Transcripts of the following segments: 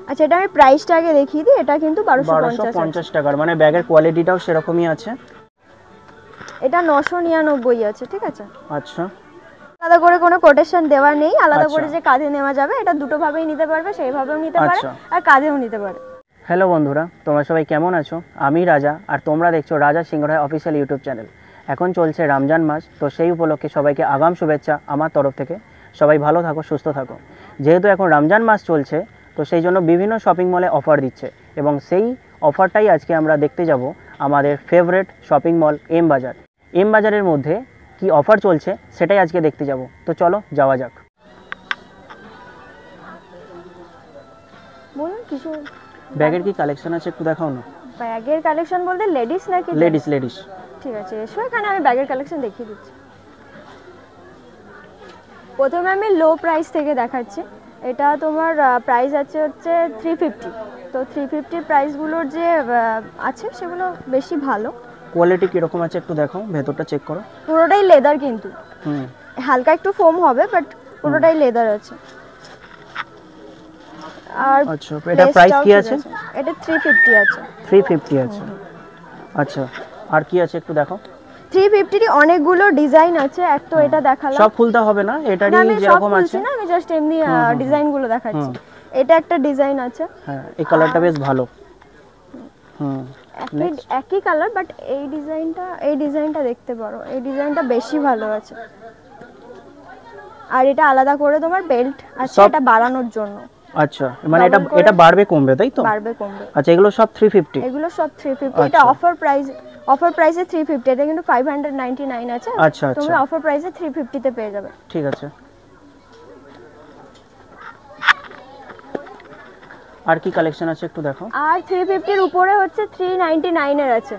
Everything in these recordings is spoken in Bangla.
আচ্ছা, এটা আমি প্রাইসটা আগে দেখিয়ে দিই। এটা কিন্তু 1250 টাকার, মানে ব্যাগের কোয়ালিটিটাও সেরকমই আছে। এটা 999 আছে, ঠিক আছে। আচ্ছা, আলাদা করে কোনো কোটেশন দেওয়া নেই, আলাদা করে যে কাঁধে নেওয়া যাবে এটা দুটো ভাবেই নিতে পারবে, সেইভাবেও নিতে পারে আর কাঁধেও নিতে পারে। হ্যালো বন্ধুরা, তোমরা সবাই কেমন আছো? আমি রাজা, আর তোমরা দেখছো রাজা সিংহরায় অফিসিয়াল ইউটিউব চ্যানেল। এখন চলছে রমজান মাস, তো সেই উপলক্ষে সবাইকে আগাম শুভেচ্ছা আমার তরফ থেকে। সবাই ভালো থাকো, সুস্থ থাকো। যেহেতু এখন রমজান মাস চলছে, তো সেই জন্য বিভিন্ন শপিং মলে অফার দিচ্ছে, এবং সেই অফারটাই আজকে আমরা দেখতে যাব আমাদের ফেভারিট শপিং মল এম বাজার। এম বাজারের মধ্যে কি অফার চলছে সেটাই আজকে দেখতে যাব। তো চলো যাওয়া যাক। বলুন কিছু ব্যাগের কি কালেকশন আছে একটু দেখাও না। ব্যাগের কালেকশন বলতে লেডিস নাকি? লেডিস। ঠিক আছে, এসো এখানে আমি ব্যাগের কালেকশন দেখিয়ে দিচ্ছি। প্রথমে আমি লো প্রাইস থেকে দেখাচ্ছি। এটা তোমার প্রাইস আছে হচ্ছে 350। তো 350 প্রাইসগুলোর যে আছে সেগুলো বেশি ভালো। কোয়ালিটি কীরকম আছে একটু দেখাও, ভেতরটা চেক করো। পুরোটাই লেদার, কিন্তু হালকা একটু ফোম হবে, বাট পুরোটাই লেদার আছে। আর আচ্ছা, এটা প্রাইস কি আছে? এটা 350 আছে। 350 আছে, আচ্ছা। আর কি আছে একটু দেখো। 350 এর অনেকগুলো ডিজাইন আছে, এক তো এটা দেখালাম। সব খুলতে হবে না, এটারই যেরকম আছে না, আমি জাস্ট এমনি ডিজাইনগুলো দেখাচ্ছি। এটা একটা ডিজাইন আছে, হ্যাঁ এই কালারটা বেশ ভালো। একই কালার, বাট এই ডিজাইনটা দেখতে পারো, এই ডিজাইনটা বেশি ভালো আছে। আর এটা আলাদা করে তোমার বেল্ট আছে, এটা বাড়ানোর জন্য। আচ্ছা, মানে এটা বাড়বে কমবে, তাই তো? বাড়বে কমবে। আচ্ছা, এগুলো সব 350? এগুলো সব 350। এটা অফার প্রাইসে 350। এটা কিন্তু 599 আছে। আচ্ছা, তুমি অফার প্রাইসে 350 তে পেয়ে যাবে। ঠিক আছে। আর কি কালেকশন আছে একটু দেখো। আর 350 এর উপরে হচ্ছে 399 এর আছে।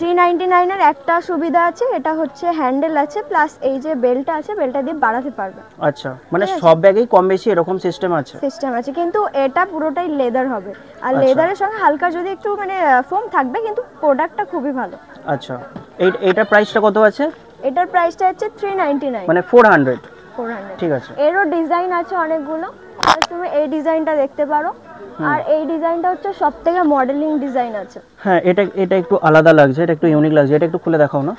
399 এর একটা সুবিধা আছে, এটা হচ্ছে হ্যান্ডেল আছে, প্লাস এই যে বেল্টটা আছে, বেল্টটা দিয়ে বাড়াতে পারবে। আচ্ছা, মানে সব ব্যাগেই কম বেশি এরকম সিস্টেম আছে? কিন্তু এটা পুরোটাই লেদার হবে, আর লেদারের সঙ্গে হালকা যদি একটু মানে ফোম থাকবে, কিন্তু প্রোডাক্টটা খুবই ভালো। আচ্ছা, এইটার প্রাইসটা কত আছে? এটার প্রাইসটা হচ্ছে 399, মানে 400। ঠিক আছে। এরও ডিজাইন আছে অনেকগুলো, তুমি এই ডিজাইনটা দেখতে পারো। আর এই ডিজাইনটা হচ্ছে সবথেকে মডেলিং ডিজাইন আছে। হ্যাঁ, এটা একটু আলাদা লাগছে, এটা একটু ইউনিক লাগছে। এটা একটু খুলে দেখাও না।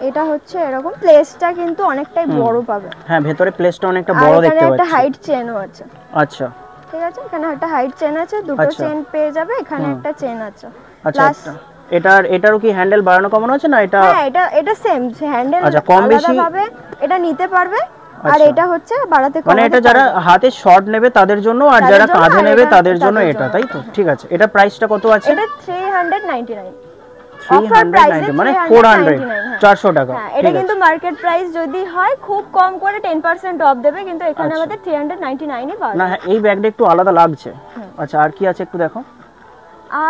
এটা হচ্ছে এরকম, প্লেসটা কিন্তু অনেকটাই বড় পাবে। হ্যাঁ, ভেতরে প্লেসটা অনেকটা বড় দেখতে পাচ্ছি। এখানে একটা হাইট চেনও আছে। আচ্ছা, ঠিক আছে, এখানে একটা হাইট চেন আছে, দুটো চেন পেয়ে যাবে। এখানে একটা চেন আছে। আচ্ছা, এটারও কি হ্যান্ডেল বাড়ানো কমানো আছে না? হ্যাঁ, এটা সেম হ্যান্ডেল। আচ্ছা, কম বেশি ভাবে এটা নিতে পারবে। আর এটা হচ্ছে বাড়াতে কমাতে, মানে এটা যারা হাতে শর্ট নেবে তাদের জন্য, আর যারা কাঁধে নেবে তাদের জন্য এটা, তাই তো? ঠিক আছে। এটা প্রাইসটা কত আছে? এটা 399। 390 মানে 400 টাকা। এটা কিন্তু মার্কেট প্রাইস যদি হয় খুব কম করে 10% অফ দেবে, কিন্তু এখানে আমাদের 399 এ পাওয়া যায়। না, এই ব্যাগটা একটু আলাদা লাগছে। আচ্ছা, আর কি আছে একটু দেখো।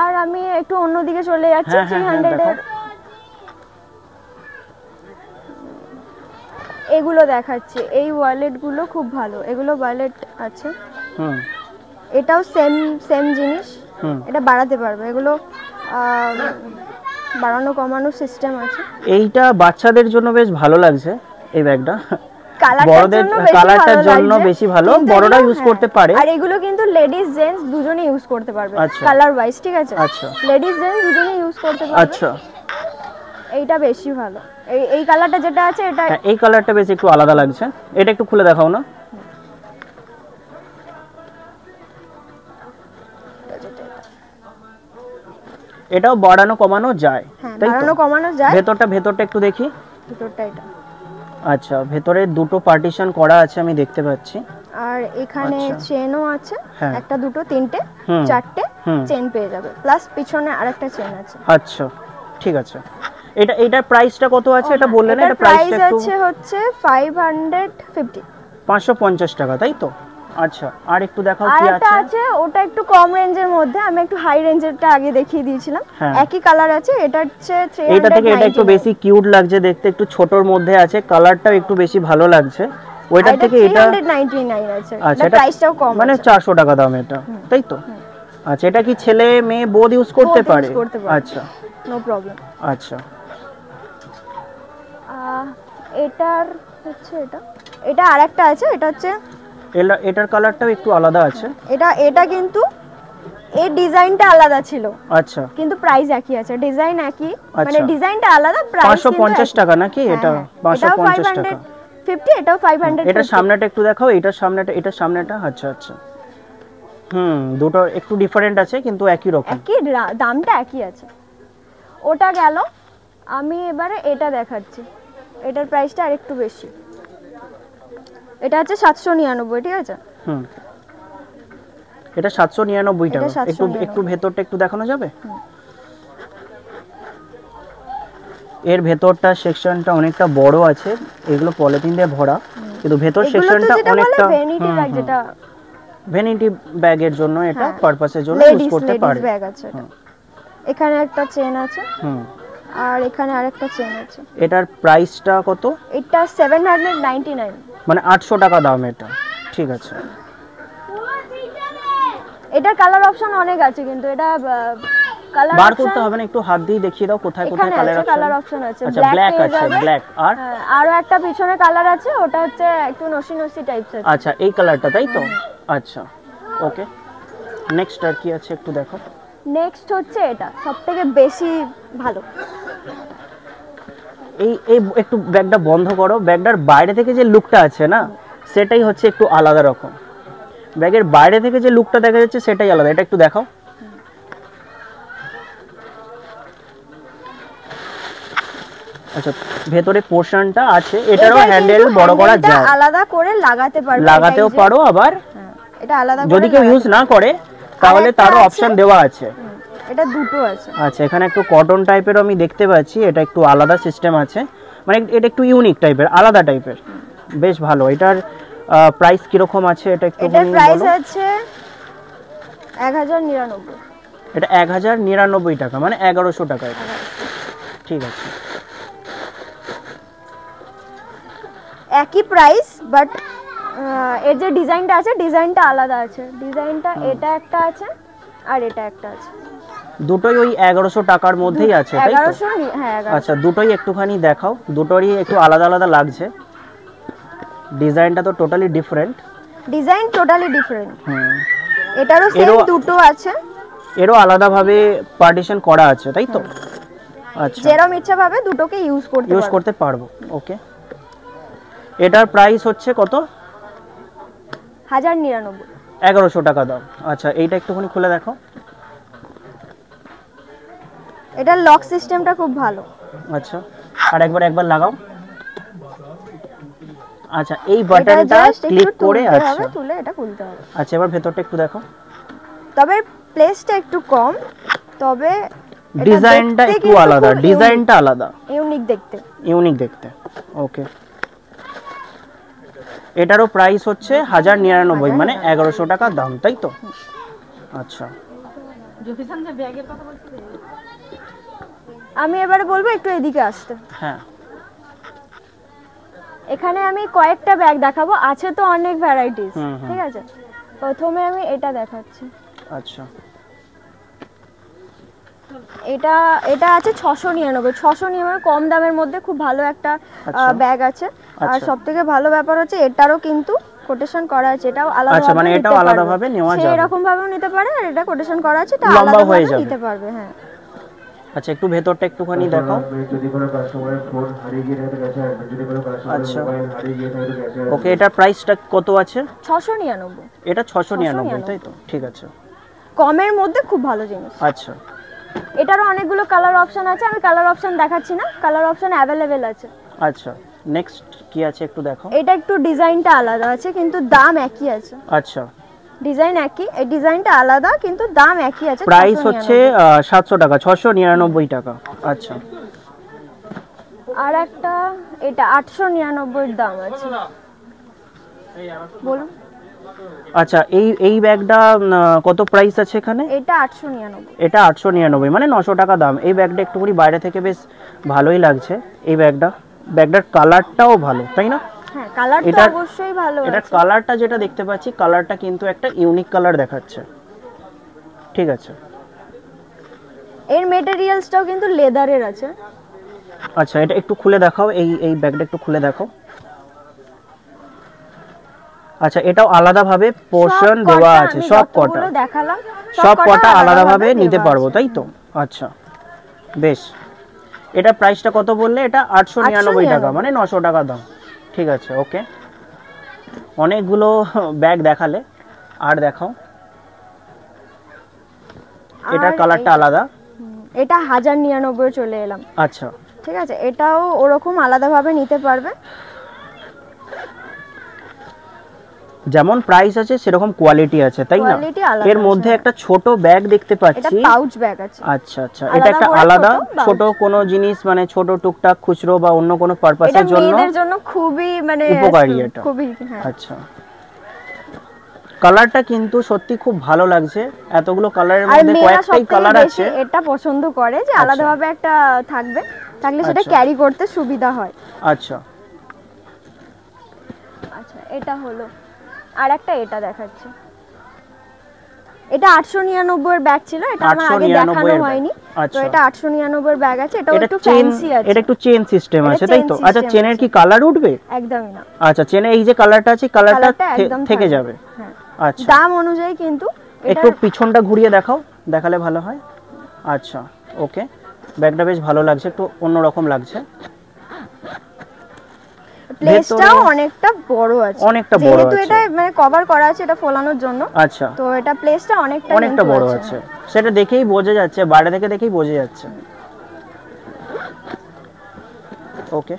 আর আমি একটু অন্যদিকে চলে যাচ্ছি। 300 এর এগুলো দেখাচ্ছি। এই ওয়ালেট গুলো খুব ভালো, এগুলো ওয়ালেট আছে। এটাও সেম জিনিস, এটা বাড়াতে পারবে। এগুলো বাড়ানো কমানো সিস্টেম আছে। এইটা বাচ্চাদের জন্য বেশ ভালো লাগছে এই ব্যাগটা। বড়দের কালারটার জন্য বেশি ভালো, বড়রা ইউজ করতে পারে। আর এগুলো কিন্তু লেডিস জেন্টস দুজনেই ইউজ করতে পারবে, কালার ওয়াইজ। ঠিক আছে, লেডিস জেন্টস দুজনেই ইউজ করতে পারবে। আচ্ছা, এইটা বেশি ভালো। এই কালারটা যেটা আছে, এটা এই কালারটা বেশ একটু আলাদা লাগছে। এটা একটু খুলে দেখাও না। এটাও বাড়ানো কমানো যায়, তাই তো? বাড়ানো কমানো যায়। ভেতরটা একটু দেখি। ভেতরটা এটা। আচ্ছা, ভেতরে দুটো পার্টিশন করা আছে আমি দেখতে পাচ্ছি। আর এখানে চেনও আছে, একটা দুটো তিনটে চারটে চেন পেয়ে যাবে, প্লাস পিছনে আরেকটা চেন আছে। আচ্ছা, ঠিক আছে। এটার প্রাইসটা কত আছে এটা বললেন না? এটা প্রাইসটা আছে হচ্ছে 550। 550 টাকা, তাই তো? আচ্ছা, আর একটু দেখাও কি আছে। আছে ওটা একটু কম রেঞ্জের মধ্যে, আমি একটু হাই রেঞ্জেরটা আগে দেখিয়ে দিয়েছিলাম। একই কালার আছে, এটা হচ্ছে 399। এটা থেকে এটা একটু বেশি কিউট লাগছে দেখতে, একটু ছোটর মধ্যে আছে, কালারটাও একটু বেশি ভালো লাগছে। ওইটার থেকে এটা 399 আছে। আচ্ছা, এটা প্রাইসটাও কম, মানে 400 টাকা দাম এটা, তাই তো? আচ্ছা, এটা কি ছেলে মেয়ে বোথ ইউজ করতে পারে? আচ্ছা, নো প্রবলেম। আচ্ছা, এটার হচ্ছে এটা এটা আরেকটা আছে, এটা হচ্ছে এটার কালারটাও একটু আলাদা আছে। এটা কিন্তু এই ডিজাইনটা আলাদা ছিল, আচ্ছা কিন্তু প্রাইস একই আছে, ডিজাইন একই, মানে আচ্ছা। ডিজাইনটা আলাদা, প্রাইস 550 টাকা নাকি এটা? 550 টাকা। 550, এটাও 550। এটার সামনেটা একটু দেখাও, এটার সামনেটা। আচ্ছা আচ্ছা, দুটো একটু ডিফারেন্ট আছে কিন্তু একই রকম, একই দামটা একই আছে। ওটা গেল। আমি এবারে এটা দেখাচ্ছি, এটার প্রাইসটা আরেকটু বেশি। এটা হচ্ছে 799, ঠিক আছে? এটা 799 টাকা। এটা 799 একটু ভেতরটা একটু দেখানো যাবে? এর ভেতরটা সেকশনটা অনেকটা বড় আছে, এগুলো পলিথিন দিয়ে ভরা, কিন্তু ভেতর সেকশনটা অনেকটা ভ্যানিটি ব্যাগ, যেটা ভ্যানিটি ব্যাগের জন্য, এটা পারপাসের জন্য ইউজ করতে পারে। ব্যাগ আছে এটা। এখানে একটা চেন আছে, আর এখানে আরেকটা চেন আছে। এটার প্রাইসটা কত? এটা 799, মানে 800 টাকা দাম এটা, ঠিক আছে। এটার কালার অপশন অনেক আছে, কিন্তু এটা কালার বার করতে হবে না, একটু হাত দিয়ে দেখিয়ে দাও কোথায় কোথায় কালার অপশন আছে। আচ্ছা, ব্ল্যাক আছে, ব্ল্যাক, আর আরো একটা পিছনে কালার আছে, ওটা হচ্ছে একটু নসি নসি টাইপস আছে। আচ্ছা, এই কালারটা তাই তো? আচ্ছা, ওকে। নেক্সট আর কি আছে একটু দেখো। নেক্সট হচ্ছে এটা সবথেকে বেশি ভালো। এই একটু ব্যাগটা বন্ধ করো। ব্যাগটার বাইরে থেকে যে লুকটা আছে না, সেটাই হচ্ছে একটু আলাদা রকম। ব্যাগের বাইরে থেকে যে লুকটা দেখা যাচ্ছে সেটাই আলাদা। এটা একটু দেখাও। আচ্ছা, ভেতরে পোর্শনটা আছে, এটারও হ্যান্ডেল বড় করা যায়, আলাদা করে লাগাতেও পারো। আবার এটা আলাদা যদি কেউ ইউজ না করে তাহলে তারও অপশন দেওয়া আছে। এটা দুটো আছে। আচ্ছা, এখানে একটু কটন টাইপের আমি দেখতে পাচ্ছি, এটা একটু আলাদা সিস্টেম আছে, মানে এটা একটু ইউনিক টাইপের, আলাদা টাইপের, বেশ ভালো। এটার প্রাইস কি রকম আছে এটা একটু বলো। এটার প্রাইস আছে 1099। এটা 1099 টাকা, মানে 1100 টাকা এটা, ঠিক আছে। একই প্রাইস, বাট এর যে ডিজাইনটা আছে, ডিজাইনটা আলাদা আছে। ডিজাইনটা এটা একটা আছে, আর এটা একটা আছে। দুটোই ওই 1100 টাকার মধ্যেই আছে, তাই তো? 1100, হ্যাঁ 1100। আচ্ছা, দুটোই একটুখানি দেখাও। দুটোরই একটু আলাদা আলাদা লাগছে, ডিজাইনটা তো totally different. Design totally different. এটারও সেম দুটো আছে, এরও আলাদাভাবে পার্টিশন করা আছে, তাই তো? আচ্ছা, যেরকম ইচ্ছা ভাবে দুটোকে ইউজ করতে পারবো। ওকে, এটার প্রাইস হচ্ছে কত? 1099, 1100 টাকা দাম। আচ্ছা, এইটা একটুখানি খুলে দেখো। এটার লক সিস্টেমটা খুব ভালো। আচ্ছা, আর একবার লাগাও। আচ্ছা, এই বাটনটা ক্লিক করে, আচ্ছা তুলে এটা খুলতে হবে। আচ্ছা, এবার ভেতরটা একটু দেখো। তবে প্লেসটা একটু কম, তবে ডিজাইনটা একটু আলাদা, ডিজাইনটা আলাদা, ইউনিক দেখতে। ওকে, এটারও প্রাইস হচ্ছে 1099, মানে 1100 টাকা দাম, তাই তো? আচ্ছা, আমি এবারে বলবো একটু এদিকে আসতে। হ্যাঁ, এখানে আমি কয়েকটা ব্যাগ দেখাবো, আছে তো অনেক ভ্যারাইটিস, ঠিক আছে? প্রথমে আমি এটা দেখাচ্ছি। আচ্ছা, এটা আছে 699, কম দামের মধ্যে খুব ভালো একটা ব্যাগ আছে। আর সবথেকে ভালো ব্যাপার হচ্ছে এটারও কিন্তু কোটেশন করা আছে, এটাও আলাদা। আচ্ছা, মানে এটাও আলাদাভাবে নেওয়া যাবে, এরকম ভাবেও নিতে পারে, আর এটা কোটেশন করা আছে, এটা লম্বা হয়ে যাবে, নিতে পারবে। হ্যাঁ, আচ্ছা, একটু ভেতরটা একটুখানি দেখাও। আচ্ছা, ওকে, এটার প্রাইসটা কত আছে? 699। এটা 699, তাই তো? ঠিক আছে, কমের মধ্যে খুব ভালো জিনিস। আচ্ছা, এটারও অনেকগুলো কালার অপশন আছে, আমি কালার অপশন দেখাচ্ছি না, কালার অপশন অ্যাভেলেবেল আছে। আচ্ছা, নেক্সট কি আছে একটু দেখো। এটা একটু ডিজাইনটা আলাদা আছে, কিন্তু দাম একই আছে। আচ্ছা, ডিজাইন একই, এই ডিজাইনটা আলাদা, কিন্তু দাম একই আছে। প্রাইস হচ্ছে 700 টাকা, 699 টাকা। আচ্ছা, আর একটা এটা 899 এর দাম আছে, বলুন। আচ্ছা, এই ব্যাগটা কত প্রাইস আছে এখানে? এটা 899। এটা 899, মানে 900 টাকা দাম। এই ব্যাগটা একটুখানি বাইরে থেকে বেশ ভালোই লাগছে। এই ব্যাগটার কালারটাও ভালো, তাই না? হ্যাঁ, কালারটা অবশ্যই ভালো আছে। এটা কালারটা যেটা দেখতে পাচ্ছি, কালারটা কিন্তু একটা ইউনিক কালার দেখাচ্ছে, ঠিক আছে। এর ম্যাটেরিয়ালসটাও কিন্তু লেদারের আছে। আচ্ছা, এটা একটু খুলে দেখাও, এই ব্যাগটা একটু খুলে দেখো। আচ্ছা, এটাও আলাদাভাবে পোর্শন দেওয়া আছে সব কটা, দেখালাম সব কটা আলাদাভাবে নিতে পারবো তাই তো? আচ্ছা বেশ। এটা প্রাইসটা কত বললে? এটা 899 টাকা, মানে 900 টাকা দাম। ঠিক আছে, ওকে। অনেকগুলো ব্যাগ দেখালে, আর দেখাও। এটা কালারটা আলাদা, এটা 1099 চলে এলাম। আচ্ছা ঠিক আছে, এটাও ওরকম আলাদাভাবে নিতে পারবে। যেমন প্রাইস আছে সেরকম কোয়ালিটি আছে, তাই না? কোয়ালিটি আলাদা এর মধ্যে একটা ছোট ব্যাগ দেখতে এটা পাচ্ছি। পাউচ ব্যাগ আছে। আচ্ছা আচ্ছা, এটা একটা আলাদা ছোট কোনো জিনিস, মানে ছোট টুকটাক খুচরো বা অন্য কোনো পারপাসের জন্য, এটা মেয়েদের জন্য খুবই মানে উপকারী এটা। খুবই, হ্যাঁ। আচ্ছা, কালারটা কিন্তু সত্যি খুব ভালো লাগছে। এতগুলো কালারের মধ্যে কয়েকটাই কালার আছে। এটা পছন্দ করে যে আলাদাভাবে একটা থাকবে, থাকলে সেটা আচ্ছা। ক্যারি করতে সুবিধা হয়। আচ্ছা আচ্ছা, এটা হলো। আর একটা এটা দেখাচ্ছি। এটা 899 এর ব্যাগ ছিল, এটা আমার আগে 899 দেখানো এর হয়নি। ব্যাগ। তো আচ্ছা, এটা 899 এর ব্যাগ আছে, এটা এটা একটু চেন, ফ্যান্সি আছে। এটা একটু চেন সিস্টেম আছে তাই তো? চেন আচ্ছা, সিস্টেম চেনের আছে। কি কালার উঠবে? একদমই না। আচ্ছা, চেনে এই যে কালারটা আছে, কালারটা একদম থেকে থাকবে। যাবে। হ্যাঁ। আচ্ছা, দাম অনুযায়ী কিন্তু একটু পিছনটা ঘুরিয়ে দেখাও, দেখালে ভালো হয়। আচ্ছা, ওকে। ব্যাগটা বেশ ভালো লাগছে, একটু অন্যরকম লাগছে। প্লেসটাও অনেকটা বড় আছে, অনেকটা বড় আছে, যেহেতু এটা মানে কভার করা আছে এটা ফোলানোর জন্য। আচ্ছা, তো এটা প্লেসটা অনেকটা বড় আছে, সেটা দেখেই বোঝা যাচ্ছে, বাইরে থেকে দেখেই বোঝা যাচ্ছে। ওকে,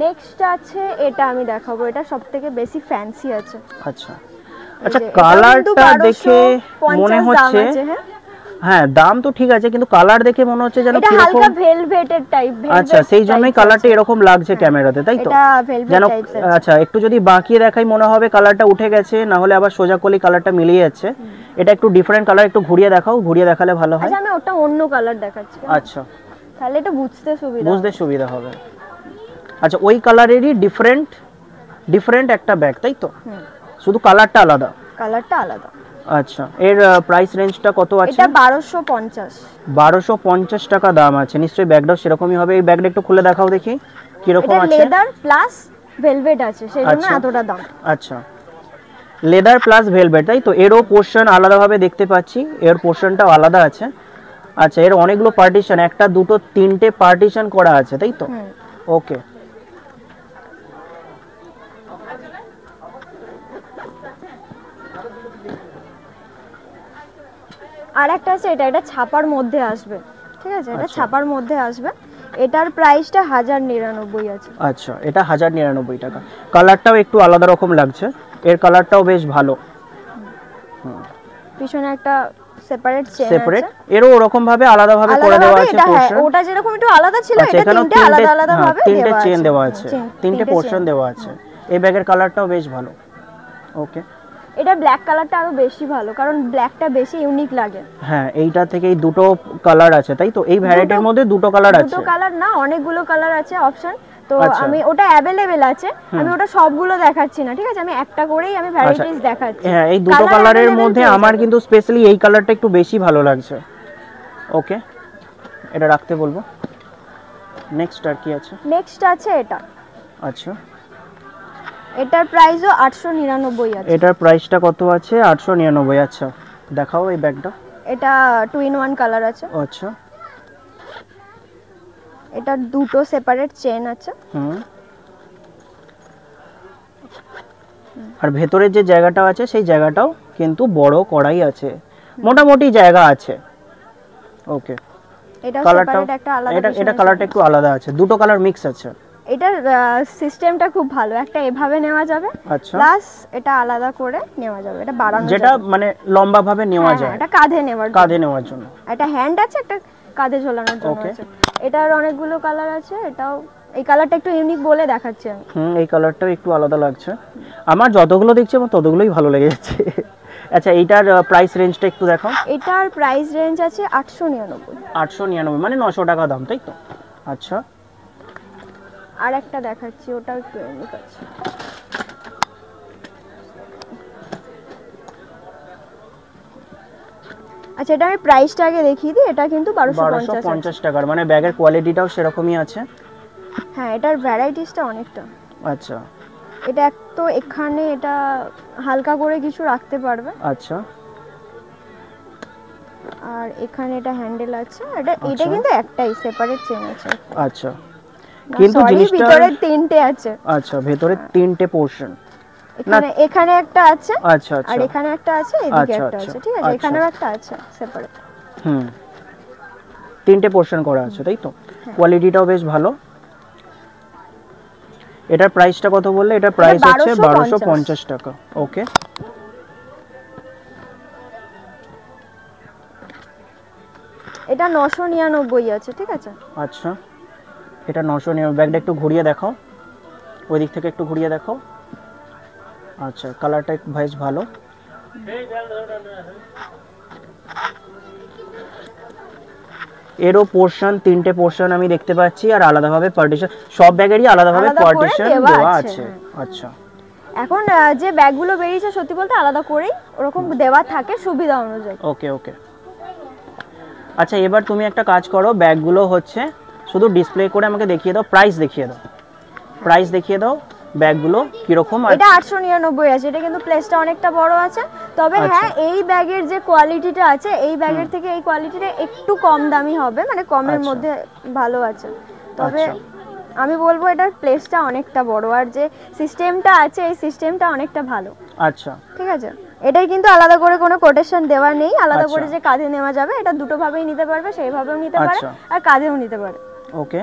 নেক্সট আছে এটা আমি দেখাবো, এটা সবথেকে বেশি ফ্যান্সি আছে। আচ্ছা আচ্ছা, কালারটা দেখে মনে হচ্ছে, হ্যাঁ দাম তো ঠিক আছে, কিন্তু কালার দেখে মনে হচ্ছে যেন এটা হালকা ভেলভেটের টাইপ। আচ্ছা, সেই জন্যই কালারটা এরকম লাগছে ক্যামেরাতে, তাই তো? এটা ভেলভেট যেন টাইপস আছে। আচ্ছা, একটু যদি বাঁকিয়ে দেখাই মনে হবে কালারটা উঠে গেছে, না হলে আবার সোজা করলে কালারটা মিলিয়ে যাচ্ছে। এটা একটু ডিফারেন্ট কালার, একটু ঘুরিয়ে দেখাও, ঘুরিয়ে দেখালে ভালো হয়। আচ্ছা, আমি ওটা অন্য কালার দেখাচ্ছি। আচ্ছা, তাহলে এটা বুঝতে সুবিধা হবে। আচ্ছা, ওই কালারেরই ডিফারেন্ট একটা ব্যাগ, তাই তো? শুধু কালারটা আলাদা। আচ্ছা, এর প্রাইস রেঞ্জটা কত আছে? এটা 1250 টাকা দাম আছে। নিশ্চয়ই ব্যাগটাও সেরকমই হবে। এই ব্যাগটা একটু খুলে দেখাও দেখি কি রকম আছে। এটা লেদার প্লাস ভেলভেট আছে, সেজন্য এতটা দাম। আচ্ছা, লেদার প্লাস ভেলভেট, তাই তো? এরও পোরশন আলাদাভাবে দেখতে পাচ্ছি, এর পোরশনটাও আলাদা আছে। আচ্ছা, এর অনেকগুলো পার্টিশন, একটা দুটো তিনটে পার্টিশন করা আছে, তাই তো? ওকে। আর একটা আছে, এটা ছাপার মধ্যে আসবে। ঠিক আছে, এটা ছাপার মধ্যে আসবে। এটার প্রাইসটা 1099 আছে। আচ্ছা, এটা 1099 টাকা। কালারটাও একটু আলাদা রকম লাগছে, এর কালারটাও বেশ ভালো। পিছনে একটা সেপারেট চেন আছে, এরও ওরকম ভাবে আলাদাভাবে করে দেওয়া আছে পোরশন। ওটা যেরকম একটু আলাদা ছিল, এটা তিনটে আলাদা ভাবে তিনটে চেন দেওয়া আছে, তিনটে পোরশন দেওয়া আছে। এই ব্যাগের কালারটাও বেশ ভালো। ওকে, এটা ব্ল্যাক কালারটা আরো বেশি ভালো, কারণ ব্ল্যাকটা বেশি ইউনিক লাগে। হ্যাঁ, এইটা থেকেই দুটো কালার আছে, তাই তো? এই ভ্যারাইটির মধ্যে দুটো কালার আছে। দুটো কালার না, অনেকগুলো কালার আছে অপশন। তো আমি ওটা অ্যাভেলেবেল আছে, আমি ওটা সবগুলো দেখাচ্ছি না, ঠিক আছে? আমি একটা করেই আমি ভ্যারাইটিস দেখাচ্ছি। হ্যাঁ, এই দুটো কালারের মধ্যে আমার কিন্তু স্পেশালি এই কালারটা একটু বেশি ভালো লাগছে। ওকে, এটা রাখতে বলবো। নেক্সট আর কি আছে? নেক্সট আছে এটা। আচ্ছা, এটার প্রাইসও 899 আছে। এটার প্রাইসটা কত আছে? 899। আচ্ছা, দেখাও এই ব্যাগটা। এটা 2 in 1 কালার আছে। আচ্ছা, এটা দুটো সেপারেট চেন আছে। আর ভেতরের যে জায়গাটা আছে সেই জায়গাটাও কিন্তু বড় করাই আছে, মোটামুটি জায়গা আছে। ওকে, এটা সেপারেট একটা আলাদা, এটা কালারটা একটু আলাদা আছে, দুটো কালার মিক্স আছে। এটার সিস্টেমটা খুব ভালো, একটা এভাবে নেওয়া যাবে, আচ্ছা, প্লাস এটা আলাদা করে নেওয়া যাবে, এটা বাড়ানো যাবে, যেটা মানে লম্বা ভাবে নেওয়া যায়, এটা কাঁধে নেওয়ার জন্য। একটা হ্যান্ড আছে, একটা কাঁধে ঝোলানোর জন্য আছে। এটার অনেকগুলো কালার আছে, এটাও এই কালারটা একটু ইউনিক বলে দেখাচ্ছি আমি। এই কালারটাও একটু আলাদা লাগছে। আমার যতগুলো দেখছি আমার ততগুলোই ভালো লেগে যাচ্ছে। আচ্ছা, এইটার প্রাইস রেঞ্জটা একটু দেখাও। এটার প্রাইস রেঞ্জ আছে 899। 899 মানে 900 টাকা দাম, তাই তো? আচ্ছা, আর একটা দেখাচ্ছি, ওটাও একটু ইউনিক আছে। আচ্ছা, এটা আমি প্রাইসটা আগে দেখিয়ে দিই। এটা কিন্তু 1250 টাকার, মানে ব্যাগের কোয়ালিটিটাও সেরকমই আছে। হ্যাঁ, এটার ভ্যারাইটিসটা অনেকটা। আচ্ছা, এটা তো এখানে এটা হালকা করে কিছু রাখতে পারবে। আচ্ছা আর এখানে এটা হ্যান্ডেল আছে, এটা আচ্ছা। কিন্তু একটাই সেপারেট চেন আছে। আচ্ছা না, কিন্তু sorry, জিনিসটা ভিতরে তিনটে আছে। আচ্ছা ভেতরে তিনটে পোর্শন। এখানে একটা আছে, আচ্ছা আর আচ্ছা এখানে একটা আছে, এদিকে আচ্ছা, একটা আচ্ছা, আছে, ঠিক আছে, আচ্ছা। এখানেও একটা আছে সেপারেট। হুম, তিনটে পোর্শন করা আছে তাই তো? কোয়ালিটিটাও বেশ ভালো। এটার প্রাইসটা কত বললে? এটার প্রাইস হচ্ছে 1250 টাকা। ওকে, এটা 999 আছে, ঠিক আছে। আচ্ছা এটা 999। ব্যাগটা একটু ঘুরিয়ে দেখাও, ওই দিক থেকে একটু ঘুরিয়ে দেখাও। আচ্ছা কালারটা বেশ ভালো। এরও পোর্শন, তিনটে পোর্শন আমি দেখতে পাচ্ছি, আর আলাদাভাবে পার্টিশন, সব ব্যাগেরই আলাদাভাবে আলাদা করে পার্টিশন দেওয়া দেওয়া আছে, আছে। হ্যাঁ। আচ্ছা এখন যে ব্যাগগুলো বেরিয়েছে সত্যি বলতে আলাদা করেই ওরকম দেওয়া থাকে সুবিধা অনুযায়ী। ওকে ওকে। আচ্ছা এবার তুমি একটা কাজ করো, ব্যাগগুলো হচ্ছে শুধু ডিসপ্লে করে আমাকে দেখিয়ে দাও, প্রাইস দেখিয়ে দাও, প্রাইস দেখিয়ে দাও ব্যাগগুলো কিরকম। আর এটা 899 আছে, এটা কিন্তু প্লেসটা অনেকটা বড় আছে। তবে আচ্ছা। হ্যাঁ, এই ব্যাগের যে কোয়ালিটিটা আছে, এই ব্যাগের থেকে এই কোয়ালিটিটা একটু কম দামি হবে, মানে কমের আচ্ছা। মধ্যে ভালো আছে। তবে আচ্ছা। আমি বলবো এটার প্লেসটা অনেকটা বড়, আর যে সিস্টেমটা আছে এই সিস্টেমটা অনেকটা ভালো, আচ্ছা ঠিক আছে। এটাই কিন্তু আলাদা করে কোনো কোটেশন দেওয়া নেই, আলাদা আচ্ছা। করে যে কাঁধে নেওয়া যাবে, এটা দুটো ভাবেই নিতে পারবে, সেইভাবেও নিতে পারে আচ্ছা। আর কাঁধেও নিতে পারে। ওকে,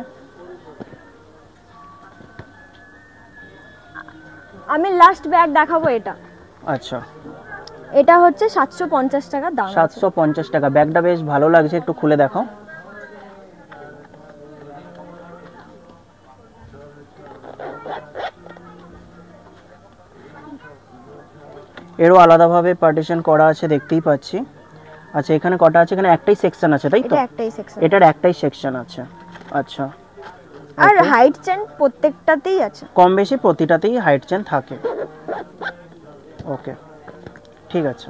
আমি লাস্ট ব্যাগ দেখাবো এটা। আচ্ছা এটা হচ্ছে 750 টাকা দাম আছে। 750 টাকা। ব্যাগটা বেশ ভালো লাগছে, একটু খুলে দেখাও। এরও আলাদাভাবে পার্টিশন করা আছে, দেখতেই পাচ্ছি। আচ্ছা এখানে কটা আছে? এখানে একটাই সেকশন আছে তাই তো? এটা একটাই সেকশন, এটার একটাই সেকশন আছে। আচ্ছা আর হাইট চেন প্রত্যেকটাতেই আছে, কম বেশি প্রতিটাতেই হাইট চেন থাকে। ওকে ঠিক আছে।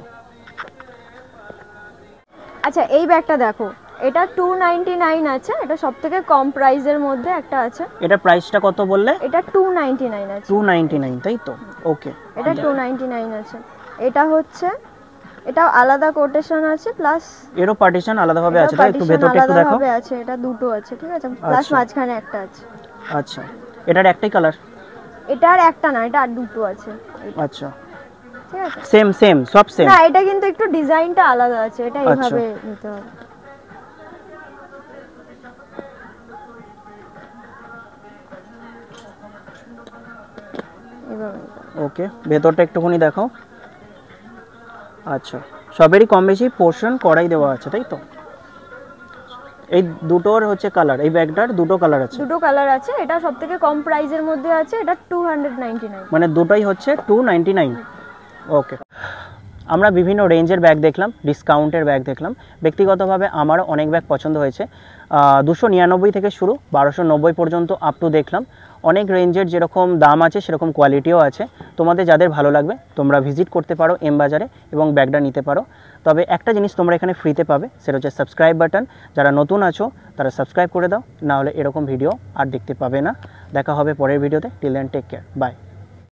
আচ্ছা এই ব্যাগটা দেখো, এটা 299 আছে, এটা সবথেকে কম প্রাইসের মধ্যে একটা আছে। এটা প্রাইসটা কত বললে? এটা 299 আছে, 299 তাই তো? ওকে, এটা 299 আছে। এটা হচ্ছে, এটাও আলাদা কোটেশন আছে, প্লাস এরও পার্টিশন আলাদাভাবে আছে তাই? একটু ভেতরটা একটু দেখো। আলাদাভাবে আছে, এটা দুটো আছে, ঠিক আছে, প্লাস আচ্ছা। মাঝখানে একটা আছে। আচ্ছা এটার একটাই কালার? এটা আর একটা না, এটা আর দুটো আছে, আচ্ছা ঠিক আছে। সেম সেম সব সেম? না, এটা কিন্তু একটু ডিজাইনটা আলাদা আছে, এটা এইভাবে নিতে হবে। এইভাবে নিতে হবে। ওকে ভেতরটা একটুখানি দেখাও। আচ্ছা সবেরই কম বেশি পোর্শন করাই দেওয়া আছে তাই তো? এই দুটোর হচ্ছে কালার, এই ব্যাগটার দুটো কালার আছে? দুটো কালার আছে, এটা সবথেকে কম প্রাইসের মধ্যে আছে, এটা 299। মানে দুটোই হচ্ছে 299। ওকে, আমরা বিভিন্ন রেঞ্জের ব্যাগ দেখলাম, ডিসকাউন্টের ব্যাগ দেখলাম। ব্যক্তিগতভাবে আমারও অনেক ব্যাগ পছন্দ হয়েছে। 299 থেকে শুরু 1290 পর্যন্ত আপ টু দেখলাম। অনেক রেঞ্জের যেরকম দাম আছে সেরকম কোয়ালিটিও আছে। তোমাদের যাদের ভালো লাগবে তোমরা ভিজিট করতে পারো এম বাজারে এবং ব্যাগটা নিতে পারো। তবে একটা জিনিস তোমরা এখানে ফ্রিতে পাবে, সেটা হচ্ছে সাবস্ক্রাইব বাটন। যারা নতুন আছো তারা সাবস্ক্রাইব করে দাও, না হলে এরকম ভিডিও আর দেখতে পাবে না। দেখা হবে পরের ভিডিওতে। Till then take care, by.